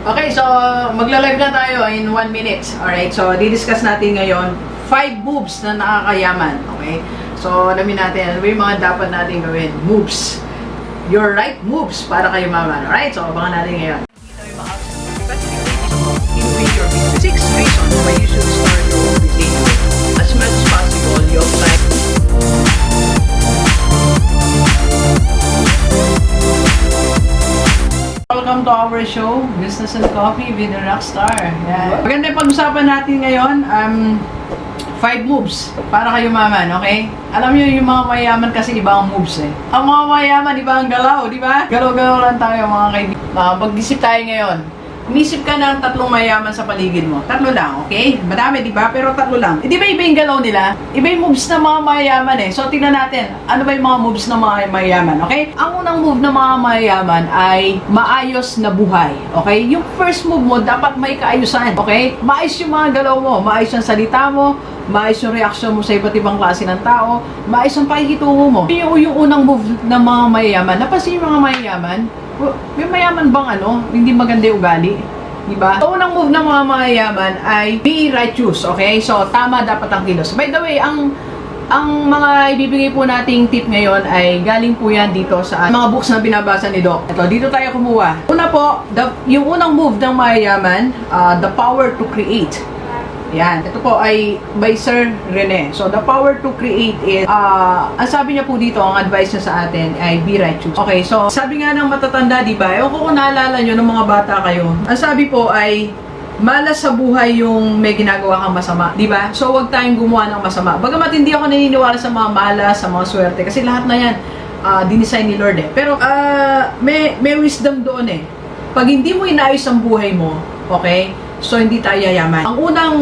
Okay, so magla-live na tayo in 1 minute. Alright, so di-discuss natin ngayon 5 moves na nakakayaman. Okay? So, alamin natin ano yung mga dapat natin gawin. Moves. Your right moves para kayo maman. Alright, so abangan natin ngayon. Six reasons why you should start your routine. As much as possible, you apply. Welcome to our show, Business and Coffee with the Rockstar. Yan. Maganda yung pag-usapan natin ngayon, 5 moves para kayo maman, okay? Alam niyo yung mga mayaman kasi iba ang moves eh. Ang mga mayaman, iba ang galaw, di ba? Galaw-galaw lang tayo mga kaibigan. Mag-isip tayo ngayon. Umisip ka ng 3 mayaman sa paligid mo. 3 lang, okay? Madami, di ba? Pero 3 lang. Eh, di ba iba yung galaw nila? Iba yung moves ng mga mayaman eh. So, tingnan natin. Ano ba yung mga moves ng mga mayaman, okay? Ang unang move ng mga mayaman ay maayos na buhay, okay? Yung first move mo, dapat may kaayusan, okay? Maayos yung mga galaw mo. Maayos yung salita mo. Maayos yung reaksyon mo sa iba't ibang klase ng tao. Maayos yung pakikitungo mo. Yung unang move ng mga mayaman. Napansin yung mga mayaman? May mayaman bang hindi maganda yung ugali? Diba? So, unang move ng mga mayaman ay be righteous, okay? So, tama dapat ang kilos. By the way, ang mga ibibigay po nating tip ngayon ay galing po yan dito sa mga books na binabasa ni Doc. Ito, dito tayo kumuha. Una po, yung unang move ng mayaman, the power to create. Yan. Ito po ay by Sir Rene. So, the power to create is, ang sabi niya po dito, ang advice niya sa atin ay be righteous. Okay, so, sabi nga ng matatanda, di ba? Ewan ko kung naalala nyo ng mga bata kayo. Ang sabi po ay, malas sa buhay yung may ginagawa kang masama, di ba? So, wag tayong gumawa ng masama. Bagamat hindi ako naniniwala sa mga malas, sa mga swerte, kasi lahat na yan, dinesign ni Lord eh. Pero, may wisdom doon eh. Pag hindi mo inaayos ang buhay mo, okay? So, hindi tayo yayaman. Ang unang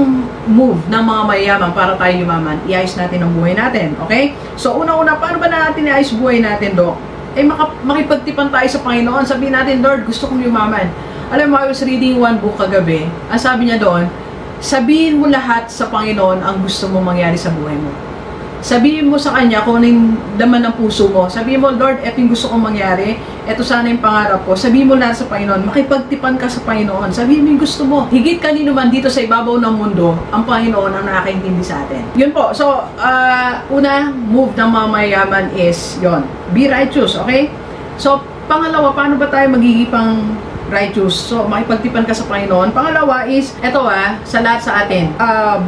move ng mga mayayaman para tayo yumaman, iayos natin ang buhay natin. Okay? So, una-una, paano ba natin iayos buhay natin, Doc? Eh, makipagtipan tayo sa Panginoon. Sabihin natin, Lord, gusto kong yumaman. Alam mo, I was reading one book kagabi. Ang sabi niya doon, sabihin mo lahat sa Panginoon ang gusto mo mangyari sa buhay mo. Sabihin mo sa Kanya kung ano yung laman ng puso mo. Sabihin mo, Lord, eto yung gusto kong mangyari. Eto sana yung pangarap ko. Sabihin mo lahat sa Panginoon. Makipagtipan ka sa Panginoon. Sabihin mo yung gusto mo. Higit kanino man dito sa ibabaw ng mundo, ang Panginoon ang nakakaintindi sa atin. Yun po. So, una, move ng mga mayaman is, yon, be righteous, okay? So, pangalawa, paano ba tayo magigipang righteous? So, makipagtipan ka sa Panginoon. Pangalawa is, eto sa lahat sa atin.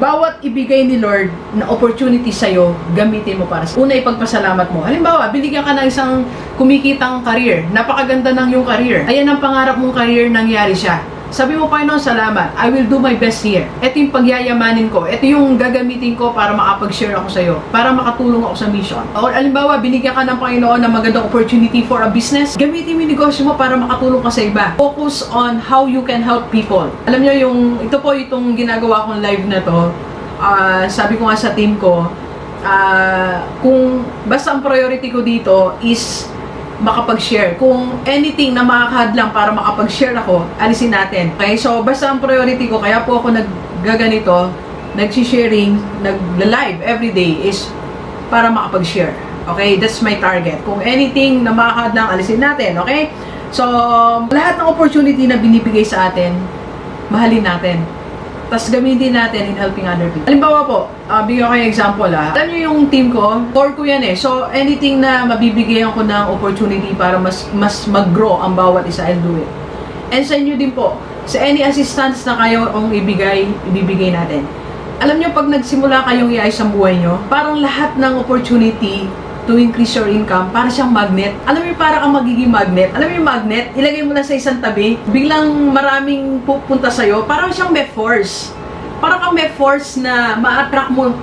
Bawat ibigay ni Lord na opportunity sa'yo, gamitin mo para sa una, ipagpasalamat mo. Halimbawa, binigyan ka ng isang kumikitang career. Napakaganda ng yung career. Ayan ang pangarap mong career, nangyari siya. Sabi mo, Panginoon, salamat. I will do my best here. Ito yung pagyayamanin ko. Ito yung gagamitin ko para makapag-share ako sa'yo. Para makatulong ako sa mission. O, alimbawa, binigyan ka ng Panginoon ng magandang opportunity for a business. Gamitin mo yung negosyo mo para makatulong ka sa iba. Focus on how you can help people. Alam nyo, ito po itong ginagawa kong live na to. Sabi ko nga sa team ko, kung basta ang priority ko dito is makapag-share. Kung anything na makakahadlang para makapag-share ako, alisin natin. Okay? So, basta ang priority ko, kaya po ako naggaganito, nag-sharing, nag-live everyday is para makapag-share. Okay? That's my target. Kung anything na makakahadlang, alisin natin. Okay? So, lahat ng opportunity na binibigay sa atin, mahalin natin. Tapos gamitin natin in helping other people. Halimbawa po, bigyan ko kayo example Alam nyo yung team ko, core ko yan eh. So, anything na mabibigyan ko ng opportunity para mas mag-grow ang bawat isa, I'll do it. And sa inyo din po, sa any assistance na kayo ang ibibigay natin. Alam nyo, pag nagsimula kayong iayos ang buhay nyo, parang lahat ng opportunity to increase your income, para siyang magnet. Alam mo yung para kang magiging magnet? Alam mo yung magnet? Ilagay mo lang sa isang tabi, biglang maraming pupunta sa'yo, parang siyang may force. Parang kang may force na ma-attract mo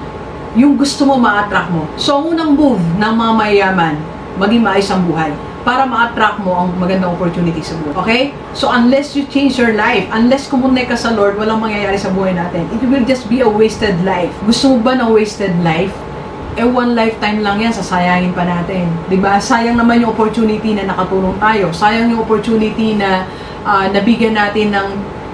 yung gusto mo ma-attract mo. So, unang move ng mga mayayaman, maging maayos ang buhay para ma-attract mo ang magandang opportunity sa buhay. Okay? So, unless you change your life, unless kumunay ka sa Lord, walang mangyayari sa buhay natin. It will just be a wasted life. Gusto mo ba ng wasted life? One lifetime lang yan, sasayangin pa natin. Diba? Sayang naman yung opportunity na nakatulong tayo. Sayang yung opportunity na nabigyan natin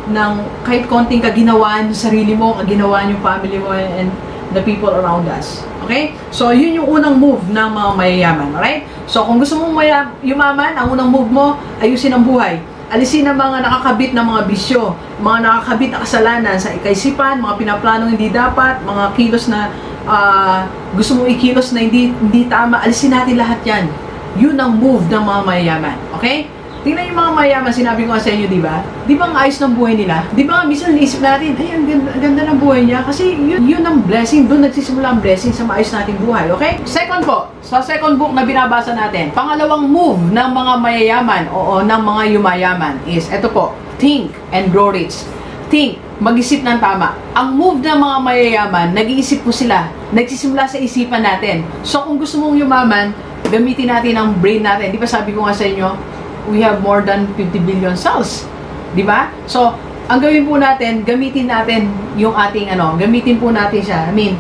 ng kahit konting kaginawaan sa sarili mo, kaginawaan yung family mo, and the people around us. Okay? So, yun yung unang move ng mga mayayaman. Alright? So, kung gusto mong yumaman, ang unang move mo, ayusin ang buhay. Alisin ang mga nakakabit na mga bisyo, mga nakakabit na kasalanan sa kaisipan, mga pinaplanong hindi dapat, mga kilos na gusto mong ikilos na hindi tama. Alisin natin lahat yan. Yun ang move ng mga mayayaman. Okay? Tingnan yung mga mayayaman, sinabi ko nga sa inyo, di ba? Di ba ang ayos ng buhay nila? Di ba nga, minsan naisip natin, ay, ang ganda ng buhay niya. Kasi yun ang blessing. Doon nagsisimula ang blessing sa maayos nating buhay. Okay? Second po, sa second book na binabasa natin, pangalawang move ng mga mayayaman o ng mga yumayaman is, eto po, think and grow rich. Think, mag-isip ng tama. Ang move ng mga mayayaman, nag-iisip po sila. Nagsisimula sa isipan natin. So, kung gusto mong yumaman, gamitin natin ang brain natin. Di ba sabi ko nga sa inyo, we have more than 50 billion cells. Di ba? So, ang gawin po natin, gamitin natin yung ating gamitin po natin siya. I mean,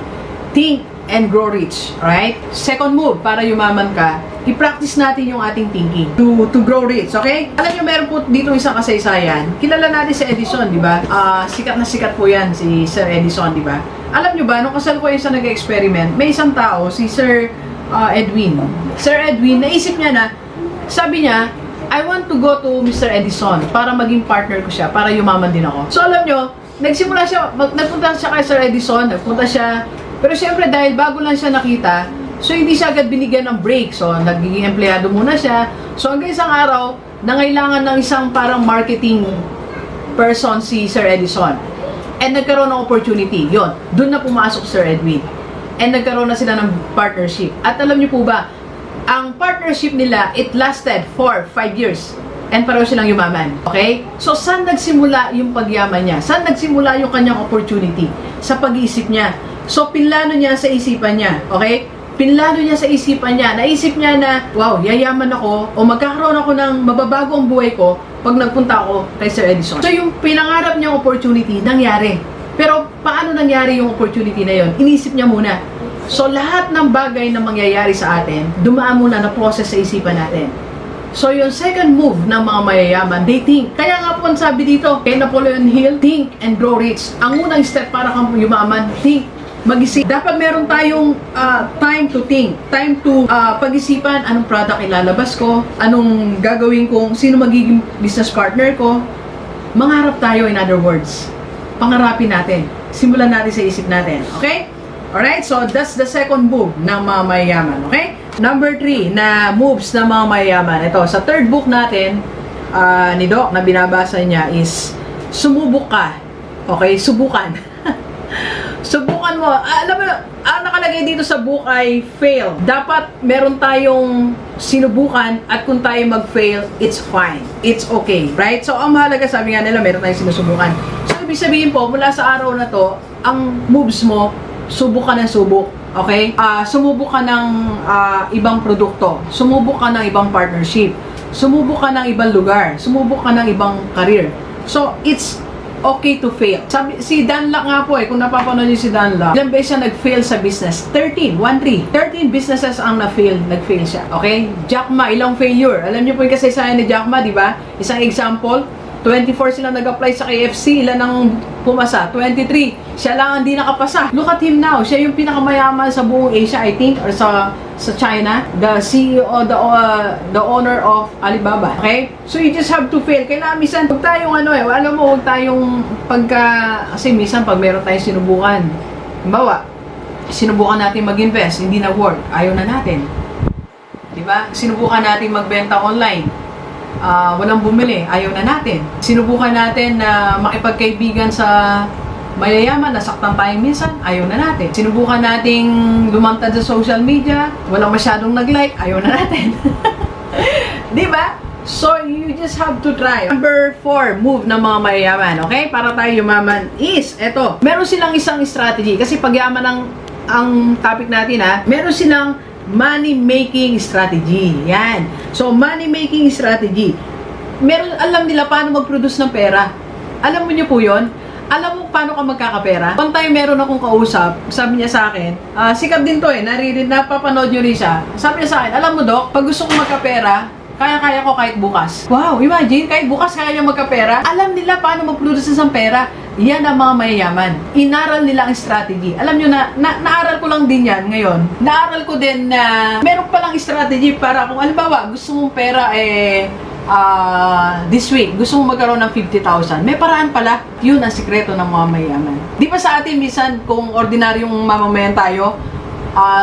think and grow rich. Alright? Second move, para yumaman ka, i-practice natin yung ating thinking to grow rich. Okay? Alam nyo, meron po dito isang kasaysayan. Kilala natin si Edison, di ba? Sikat na sikat po yan, si Sir Edison, di ba? Alam nyo ba, nung kasal ko yung sa nag-experiment, may isang tao, si Sir Edwin. Sir Edwin, naisip niya na, sabi niya, I want to go to Mr. Edison para maging partner ko siya, para yumaman din ako. So alam nyo, nagsimula siya, nagpunta siya kay Sir Edison, nagpunta siya, pero syempre dahil bago lang siya nakita, so hindi siya agad binigyan ng break. So nagiging empleyado muna siya. So hanggang isang araw, nangailangan ng isang parang marketing person si Sir Edison. And nagkaroon ng opportunity. Yon, doon na pumasok Sir Edwin. And nagkaroon na sila ng partnership. At alam niyo po ba, ang partnership nila, it lasted for 5 years. And pareho silang yumaman. Okay? So, saan nagsimula yung pagyaman niya? Saan nagsimula yung kanyang opportunity? Sa pag-iisip niya. So, pinlano niya sa isipan niya. Okay? Pinlano niya sa isipan niya. Naisip niya na, wow, yayaman ako o magkakaroon ako ng mababago ang buhay ko pag nagpunta ako kay Sir Edison. So, yung pinangarap niyang opportunity, nangyari. Pero, paano nangyari yung opportunity na yon? Inisip niya muna. So, lahat ng bagay na mangyayari sa atin, dumaan muna na process sa isipan natin. So, yung second move ng mga mayayaman, they think. Kaya nga po ang sabi dito, kay Napoleon Hill, think and grow rich. Ang unang step para kang yumaman, think, mag-isip. Dapat meron tayong time to think, time to pag-isipan, anong product ilalabas ko, anong gagawin kong, sino magiging business partner ko. Mangarap tayo, in other words. Pangarapin natin. Simulan natin sa isip natin. Okay? Alright, so that's the second move ng mga mayayaman, okay? Number 3 na moves ng mga mayayaman. Ito, sa third book natin, ni Doc, na binabasa niya is, sumubok ka. Okay, subukan. Subukan mo. Alam mo, ang nakalagay dito sa book ay fail. Dapat meron tayong sinubukan at kung tayo mag-fail, it's fine. It's okay. Right? So, ang mahalaga, sabi nga nila, meron tayong sinusubukan. So, ibig sabihin po, mula sa araw na to, ang moves mo, subok ka ng subok, okay? Sumubok ka ng ibang produkto, sumubok ka ng ibang partnership, sumubok ka ng ibang lugar, sumubok ka ng ibang career. So, it's okay to fail. Sabi, si Dunlop nga po kung napapanood niyo si Dunlop, ilang beses siya nag-fail sa business? 13 businesses ang nag-fail siya, okay? Jack Ma, ilang failure? Alam niyo po yung kasaysayan ni Jack Ma, di ba? Isang example, 24 silang nag-apply sa KFC, ilan ang pumasa? 23. Siya lang ang di nakapasa. Look at him now. Siya yung pinakamayaman sa buong Asia, I think, or sa China. The CEO, the owner of Alibaba. Okay? So, you just have to fail. Kailangan minsan, huwag tayong alam mo, huwag tayong kasi minsan, pag meron tayong sinubukan, halimbawa, sinubukan natin mag-invest, hindi na work, ayaw na natin. Diba? Sinubukan natin magbenta online, walang bumili, ayaw na natin. Sinubukan natin na makipagkaibigan sa mayayaman, nasaktan tayo minsan, ayaw na natin. Sinubukan nating lumantad sa social media, walang masyadong nag-like, ayaw na natin. Diba? So, you just have to try. Number 4, move ng mga mayayaman, okay? Para tayo yumaman is, eto, meron silang isang strategy. Kasi pagyaman ang topic natin meron silang money-making strategy. Yan. So, money-making strategy. Alam nila paano mag-produce ng pera. Alam mo niyo po yun? Alam mo paano ka magkakapera? One time, meron akong kausap, sabi niya sa akin, sikat din to napapanood niyo rin siya. Sabi niya sa akin, alam mo Dok, pag gusto kong magkapera, kaya-kaya ko kahit bukas. Wow, imagine, kahit bukas kaya niya magkapera. Alam nila paano mag-produce ng pera. Yan ang mga mayayaman. Inaral nila ang strategy. Alam nyo naaral ko lang din yan ngayon. Naaral ko din na meron palang strategy para kung halimbawa gusto mong pera this week, gusto mo magkaroon ng 50,000, may paraan pala. Yun ang sikreto ng mga mayaman. Di ba sa atin, minsan, kung ordinaryong mamamayan tayo,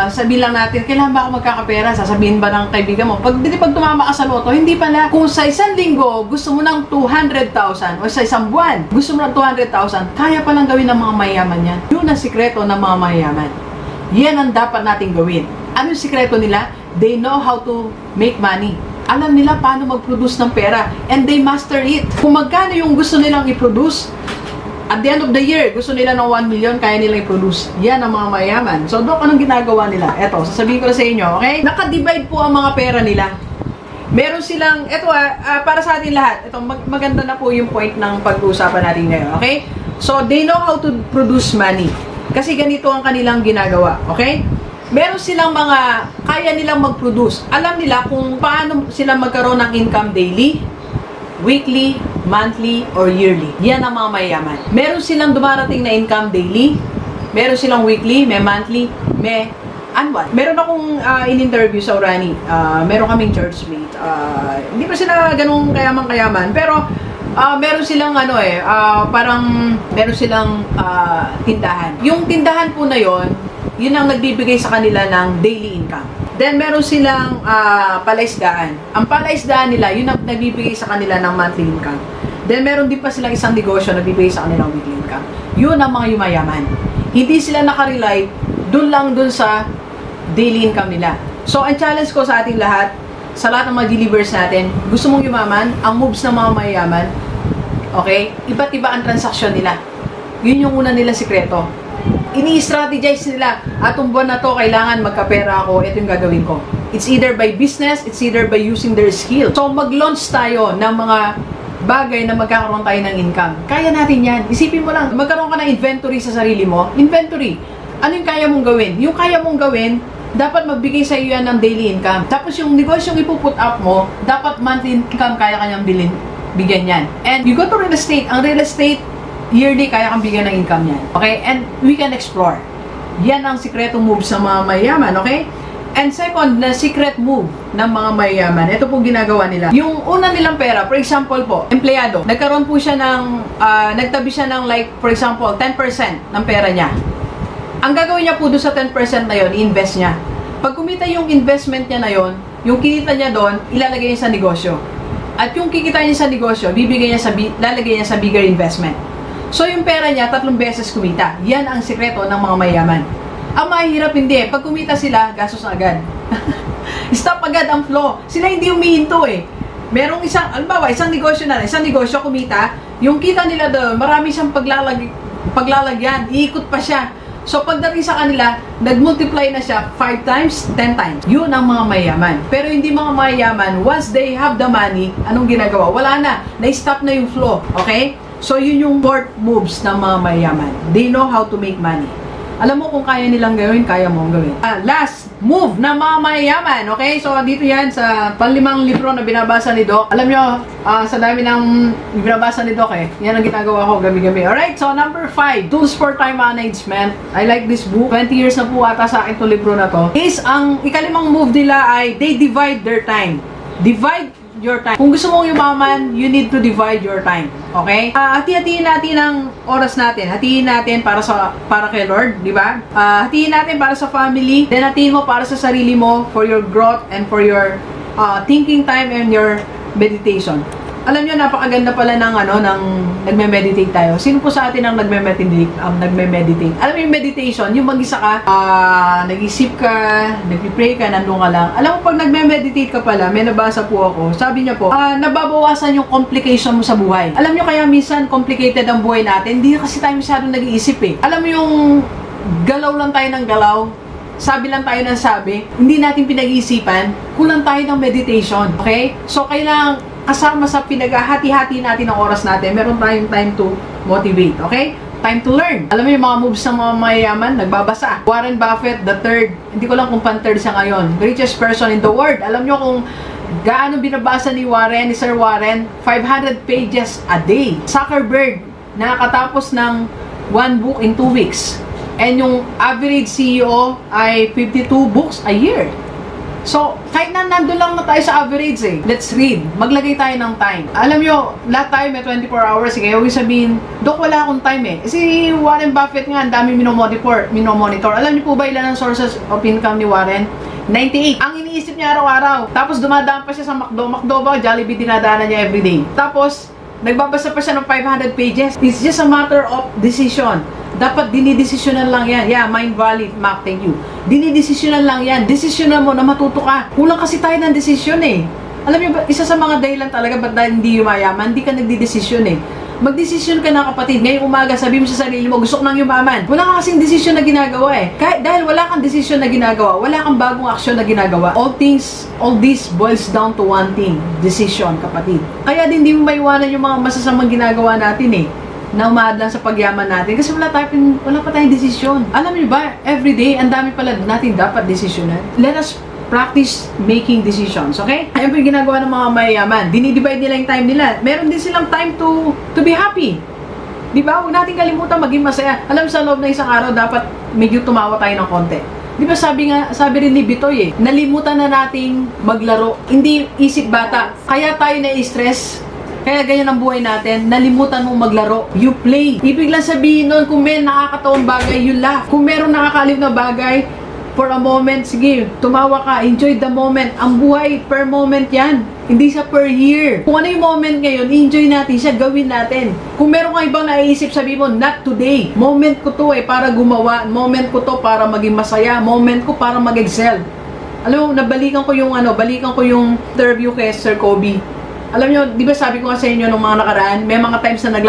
sabihin lang natin, kailan ba ako magkakapera? Sasabihin ba ng kaibigan mo? Pag tumama ka sa loto, hindi pala. Kung sa isang linggo, gusto mo ng 200,000 o sa isang buwan, gusto mo ng 200,000, kaya palang gawin ng mga mayaman yan. Yun ang sikreto ng mga mayaman. Yan ang dapat nating gawin. Ano yung sikreto nila? They know how to make money. Alam nila paano mag-produce ng pera. And they master it. Kung magkano yung gusto nilang i-produce, at the end of the year, gusto nila ng 1 million, kaya nilang i-produce. Yan ang mga mayaman. So, Dok, anong ginagawa nila? Eto, sasabihin ko na sa inyo, okay? Naka-divide po ang mga pera nila. Meron silang, eto para sa atin lahat, eto, maganda na po yung point ng pag-uusapan natin ngayon, okay? So, they know how to produce money. Kasi ganito ang kanilang ginagawa, okay? Meron silang mga, kaya nilang mag-produce. Alam nila kung paano sila magkaroon ng income daily, weekly, monthly, or yearly. Yan ang mga mayaman. Meron silang dumarating na income daily, meron silang weekly, may monthly, may annual. Meron akong in-interview sa Urani. Meron kaming churchmate. Hindi pa sila ganung kayaman-kayaman, pero meron silang parang meron silang tindahan. Yung tindahan po na yon, yun ang nagbibigay sa kanila ng daily income. Then, meron silang palaisdaan. Ang palaisdaan nila, yun ang nagbibigay sa kanila ng monthly income. Then, meron din pa silang isang negosyo na nagbibigay sa kanila ng weekly income. Yun ang mga yumayaman. Hindi sila nakarely dun lang dun sa daily income nila. So, ang challenge ko sa ating lahat, sa lahat ng mga delivers natin, gusto mong yumaman, ang moves ng mga mayayaman, okay? Iba't iba ang transaksyon nila. Yun yung una nilang sikreto. Ini-strategize nila, atong buwan na to, kailangan magkapera ako, ito yung gagawin ko. It's either by business, it's either by using their skill. So, mag-launch tayo ng mga bagay na magkakaroon tayo ng income. Kaya natin yan. Isipin mo lang, magkaroon ka ng inventory sa sarili mo. Inventory. Ano yung kaya mong gawin? Yung kaya mong gawin, dapat magbigay sa iyo yan ng daily income. Tapos yung negosyong ipuput up mo, dapat monthly income kaya kanyang bigyan yan. And you go to real estate. Ang real estate, yearly, kaya kang bigyan ng income yan. Okay? And we can explore. Yan ang sikretong moves ng mga mayayaman. Okay? And second, na secret move ng mga mayayaman. Ito po ginagawa nila. Yung una nilang pera, for example po, empleyado, nagkaroon po siya ng, nagtabi siya ng like, for example, 10% ng pera niya. Ang gagawin niya po doon sa 10% na yon, i-invest niya. Pag kumita yung investment niya na yon, yung kinita niya doon, ilalagay niya sa negosyo. At yung kikita niya sa negosyo, lalagay niya sa bigger investment. So, yung pera niya, 3 beses kumita. Yan ang sikreto ng mga mayaman. Ang mahirap hindi eh. Pag kumita sila, gastos na agad. Stop agad ang flow. Sila hindi humihinto eh. Merong isang, alimbawa, isang negosyo kumita, yung kita nila doon, marami siyang paglalagyan. Iikot pa siya. So, pagdating sa kanila, nag-multiply na siya 5 times, 10 times. Yun ang mga mayaman. Pero hindi mga mayaman, once they have the money, anong ginagawa? Wala na. Na-stop na yung flow. Okay? So, yun yung fourth moves ng mga mayaman. They know how to make money. Alam mo kung kaya nilang gawin, kaya mo gawin. Last move ng mga mayayaman. Okay? So, dito yan sa panlimang libro na binabasa ni Doc. Alam nyo, sa dami ng binabasa ni Doc yan ang ginagawa ko gabi-gabi. Alright? So, number 5, Tools for Time Management. I like this book. 20 years na po ata sa akin itong libro na to. Ang ikalimang move nila ay they divide their time. Divide your time. Kung gusto mong yumaman, you need to divide your time. Okay? Hati-hatiin natin ang oras natin. Hatiin natin para kay Lord, di ba? Hatiin natin para sa family. Then hatiin mo para sa sarili mo for your growth and for your thinking time and your meditation. Alam niyo, napakaganda pala ng nagme-meditate tayo. Sino po sa atin ang nagme-meditate? Alam mo yung meditation, yung mag-isa ka, nag-isip ka, nag-pray ka, nandun ka lang. Alam mo, pag nagme-meditate ka pala, may nabasa po ako, sabi niya po, nababawasan yung complication mo sa buhay. Alam niyo, kaya minsan complicated ang buhay natin, hindi kasi tayo masyadong nag-iisip eh. Alam mo yung galaw lang tayo ng galaw, sabi lang tayo ng sabi, hindi natin pinag-iisipan, kulang tayo ng meditation. Okay? So, kailangan kasama sa pinaghahati-hati natin ng oras natin, meron tayong time to motivate, okay? Time to learn. Alam mo yung mga moves ng mga mayayaman, nagbabasa. Warren Buffett, the third, hindi ko lang kung pan-third siya ngayon, the richest person in the world. Alam nyo kung gaano binabasa ni Sir Warren, 500 pages a day. Zuckerberg, nakakatapos ng 1 book in 2 weeks. And yung average CEO ay 52 books a year. So, kahit na nandun lang na tayo sa average let's read. Maglagay tayo ng time. Alam nyo, lahat tayo may 24 hours. Kaya huwag sabihin, Dok, wala akong time Si Warren Buffett nga, ang dami minomonitor. Alam niyo po ba ilan ang sources of income ni Warren? 98. Ang iniisip niya araw-araw. Tapos dumadaan pa siya sa McDo. McDo ba? Jollibee dinadaanan niya everyday. Tapos, nagbabasa pa siya ng 500 pages. It's just a matter of decision. Dapat dinidesisyonan lang yan. Yeah, Mind Valley, Mac, thank you. Dinidesisyonan lang yan. Desisyonan mo na matuto ka. Kulang kasi tayo ng desisyon Alam niyo ba, isa sa mga dahilan talaga ba't dahil hindi yumayaman, hindi ka nagdidesisyon Magdesisyon ka na kapatid. Ngayong umaga, sabi mo sa sarili mo, gusto ko nang yumaman. Wala kang kasing desisyon na ginagawa Kahit dahil wala kang desisyon na ginagawa, wala kang bagong aksyon na ginagawa. All this boils down to one thing. Decision, kapatid. Kaya din hindi mo maiwanan yung mga masasamang ginagawa natin na umaadlan sa pagyaman natin kasi wala pa tayong desisyon. Alam niyo ba, everyday, ang dami pala natin dapat desisyonan. Let us practice making decisions, okay? Ayan po yung ginagawa ng mga mayayaman. Dinidivide nila yung time nila. Meron din silang time to be happy. Di ba? Huwag natin kalimutan maging masaya. Alam, sa loob ng isang araw, dapat medyo tumawa tayo ng konti. Di ba sabi rin ni Bitoy nalimutan na nating maglaro. Hindi isip bata. Kaya tayo na-stress. Kaya ganyan ang buhay natin, nalimutan mong maglaro. You play. Ibig lang sabihin nun, kung may nakakatawang bagay, you laugh. Kung meron nakakalib na bagay, for a moment, sige, tumawa ka, enjoy the moment. Ang buhay, per moment yan. Hindi sa per year. Kung ano yung moment ngayon, enjoy natin siya, gawin natin. Kung meron kang ibang naiisip, sabi mo, not today. Moment ko to para gumawa. Moment ko to para maging masaya. Moment ko para mag-excel. Alam mo, balikan ko yung interview kay Sir Kobe. Alam nyo, di ba sabi ko nga sa inyo nung mga nakaraan, may mga times na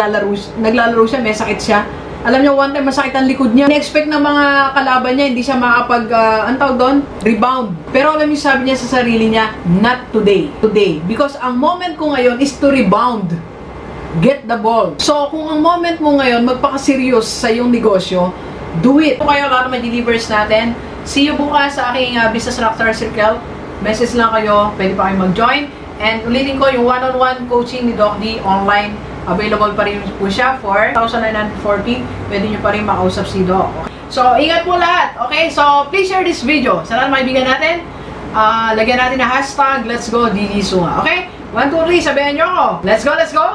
naglalaro siya, may sakit siya. Alam nyo, one time masakit ang likod niya. In-expect ng mga kalaban niya, hindi siya makapag, rebound. Pero alam nyo, sabi niya sa sarili niya, not today. Today. Because ang moment ko ngayon is to rebound. Get the ball. So, kung ang moment mo ngayon, magpaka-serious sa iyong negosyo, do it. Kung kayo, lahat ng delivers natin, see you bukas sa aking Business Rockstar Circle. Message lang kayo, pwede pa kayo mag-join. And ulitin ko, yung one-on-one coaching ni Doc D online, available pa rin po siya for 1,940. Pwede nyo pa rin makausap si Doc. So, ingat po lahat. Okay? So, please share this video. Sa lahat maibigan natin, lagyan natin na hashtag, let's go, DD Sunga. Okay? 1, 2, 3, sabihan nyo ako. Let's go, let's go!